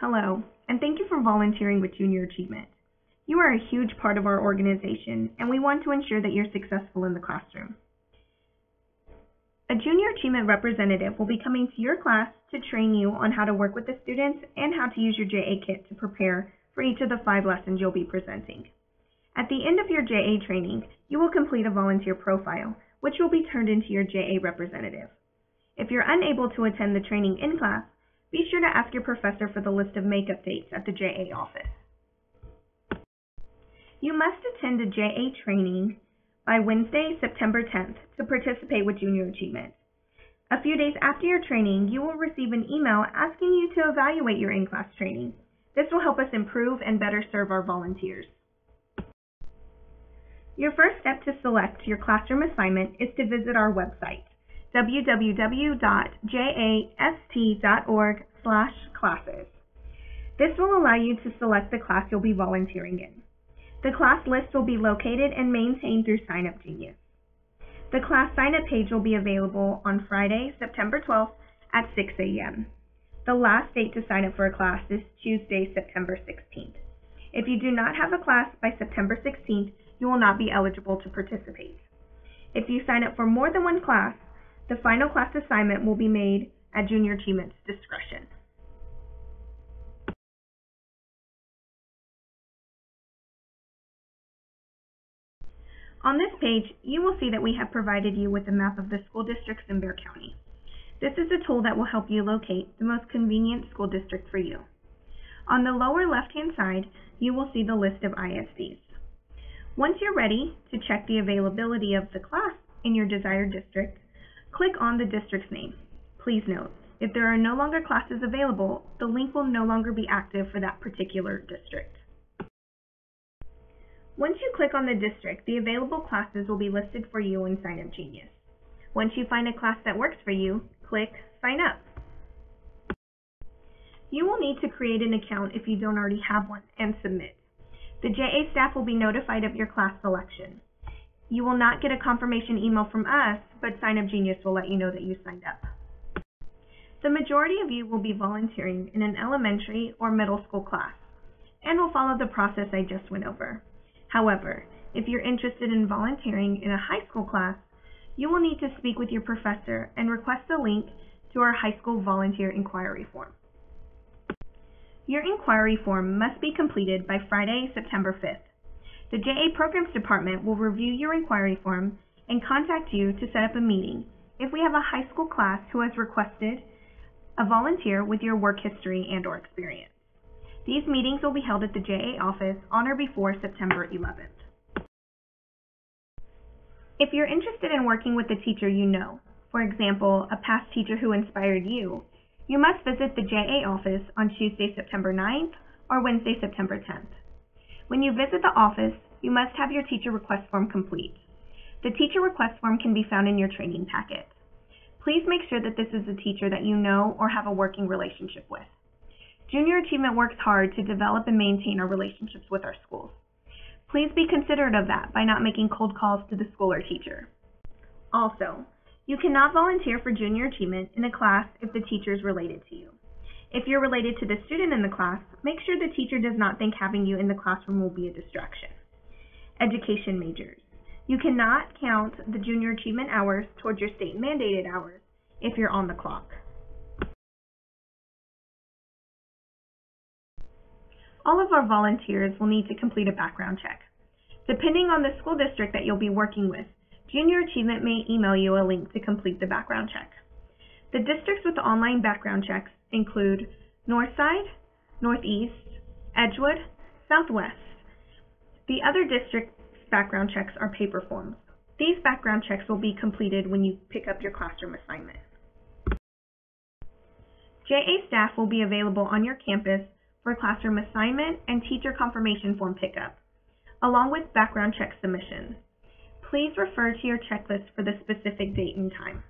Hello, and thank you for volunteering with Junior Achievement. You are a huge part of our organization, and we want to ensure that you're successful in the classroom. A Junior Achievement representative will be coming to your class to train you on how to work with the students and how to use your JA kit to prepare for each of the 5 lessons you'll be presenting. At the end of your JA training, you will complete a volunteer profile, which will be turned into your JA representative. If you're unable to attend the training in class, be sure to ask your professor for the list of makeup dates at the JA office. You must attend a JA training by Wednesday, September 10th to participate with Junior Achievement. A few days after your training, you will receive an email asking you to evaluate your in-class training. This will help us improve and better serve our volunteers. Your first step to select your classroom assignment is to visit our website, www.jast.org/classes. This will allow you to select the class you'll be volunteering in. The class list will be located and maintained through Sign-Up Genius. The class sign-up page will be available on Friday, September 12th at 6 a.m. The last date to sign up for a class is Tuesday, September 16th. If you do not have a class by September 16th, you will not be eligible to participate. If you sign up for more than one class, the final class assignment will be made at Junior Achievement's discretion. On this page, you will see that we have provided you with a map of the school districts in Bexar County. This is a tool that will help you locate the most convenient school district for you. On the lower left-hand side, you will see the list of ISDs. Once you're ready to check the availability of the class in your desired district, click on the district's name. Please note, if there are no longer classes available, the link will no longer be active for that particular district. Once you click on the district, the available classes will be listed for you in Sign-Up Genius. Once you find a class that works for you, click Sign Up. You will need to create an account if you don't already have one and submit. The JA staff will be notified of your class selection. You will not get a confirmation email from us, but Sign-Up Genius will let you know that you signed up. The majority of you will be volunteering in an elementary or middle school class and will follow the process I just went over. However, if you're interested in volunteering in a high school class, you will need to speak with your professor and request a link to our high school volunteer inquiry form. Your inquiry form must be completed by Friday, September 5th. The JA Programs Department will review your inquiry form and contact you to set up a meeting if we have a high school class who has requested a volunteer with your work history and/or experience. These meetings will be held at the JA office on or before September 11th. If you're interested in working with a teacher you know, for example, a past teacher who inspired you, you must visit the JA office on Tuesday, September 9th or Wednesday, September 10th. When you visit the office, you must have your teacher request form complete. The teacher request form can be found in your training packet. Please make sure that this is a teacher that you know or have a working relationship with. Junior Achievement works hard to develop and maintain our relationships with our schools. Please be considerate of that by not making cold calls to the school or teacher. Also, you cannot volunteer for Junior Achievement in a class if the teacher is related to you. If you're related to the student in the class, make sure the teacher does not think having you in the classroom will be a distraction. Education majors. You cannot count the Junior Achievement hours towards your state mandated hours if you're on the clock. All of our volunteers will need to complete a background check. Depending on the school district that you'll be working with, Junior Achievement may email you a link to complete the background check. The districts with online background checks include Northside, Northeast, Edgewood, Southwest. The other districts' background checks are paper forms. These background checks will be completed when you pick up your classroom assignment. JA staff will be available on your campus for classroom assignment and teacher confirmation form pickup, along with background check submissions. Please refer to your checklist for the specific date and time.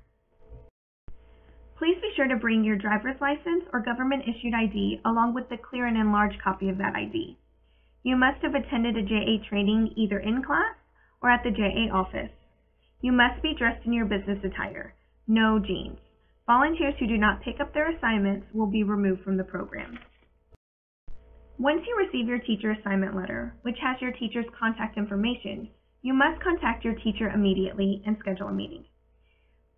Please be sure to bring your driver's license or government-issued ID along with the clear and enlarged copy of that ID. You must have attended a JA training either in class or at the JA office. You must be dressed in your business attire, no jeans. Volunteers who do not pick up their assignments will be removed from the program. Once you receive your teacher assignment letter, which has your teacher's contact information, you must contact your teacher immediately and schedule a meeting.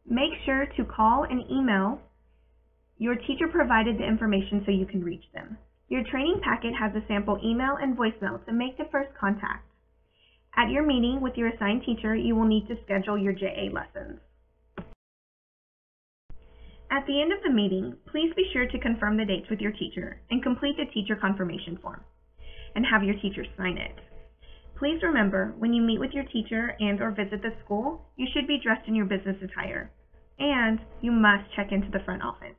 Make sure to call and email your teacher provided the information so you can reach them. Your training packet has a sample email and voicemail to make the first contact. At your meeting with your assigned teacher, you will need to schedule your JA lessons. At the end of the meeting, please be sure to confirm the dates with your teacher and complete the teacher confirmation form and have your teacher sign it. Please remember, when you meet with your teacher and/or visit the school, you should be dressed in your business attire, and you must check into the front office.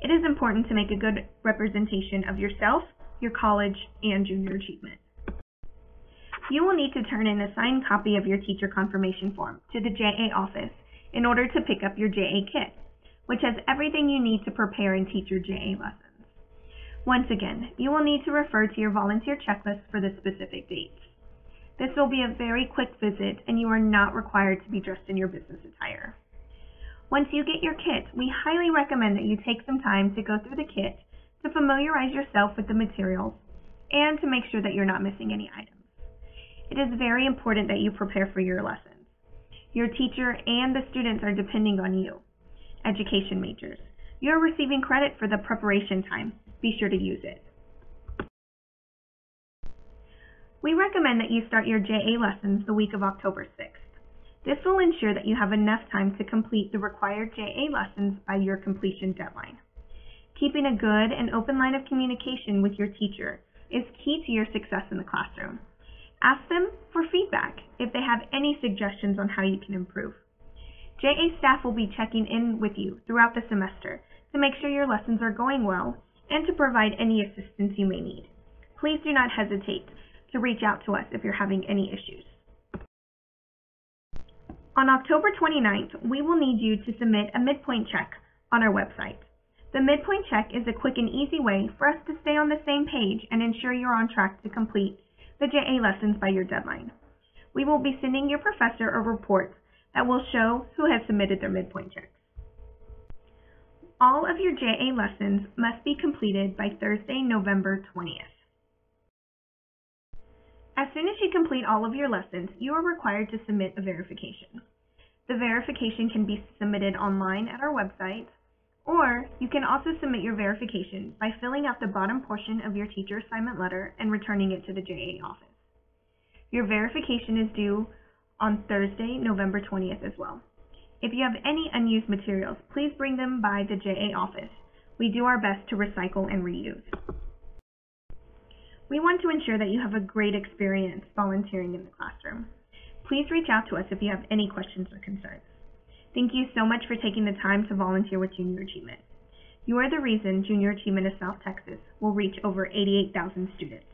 It is important to make a good representation of yourself, your college, and junior achievement. You will need to turn in a signed copy of your teacher confirmation form to the JA office in order to pick up your JA kit, which has everything you need to prepare and teach your JA lessons. Once again, you will need to refer to your volunteer checklist for the specific dates. This will be a very quick visit, and you are not required to be dressed in your business attire. Once you get your kit, we highly recommend that you take some time to go through the kit to familiarize yourself with the materials and to make sure that you're not missing any items. It is very important that you prepare for your lessons. Your teacher and the students are depending on you. Education majors, you are receiving credit for the preparation time. Be sure to use it. We recommend that you start your JA lessons the week of October 6th. This will ensure that you have enough time to complete the required JA lessons by your completion deadline. Keeping a good and open line of communication with your teacher is key to your success in the classroom. Ask them for feedback if they have any suggestions on how you can improve. JA staff will be checking in with you throughout the semester to make sure your lessons are going well and to provide any assistance you may need. Please do not hesitate to reach out to us if you're having any issues. On October 29th, we will need you to submit a midpoint check on our website. The midpoint check is a quick and easy way for us to stay on the same page and ensure you're on track to complete the JA lessons by your deadline. We will be sending your professor a report that will show who has submitted their midpoint checks. All of your JA lessons must be completed by Thursday, November 20th. As soon as you complete all of your lessons, you are required to submit a verification. The verification can be submitted online at our website, or you can also submit your verification by filling out the bottom portion of your teacher assignment letter and returning it to the JA office. Your verification is due on Thursday, November 20th as well. If you have any unused materials, please bring them by the JA office. We do our best to recycle and reuse. We want to ensure that you have a great experience volunteering in the classroom. Please reach out to us if you have any questions or concerns. Thank you so much for taking the time to volunteer with Junior Achievement. You are the reason Junior Achievement of South Texas will reach over 88,000 students.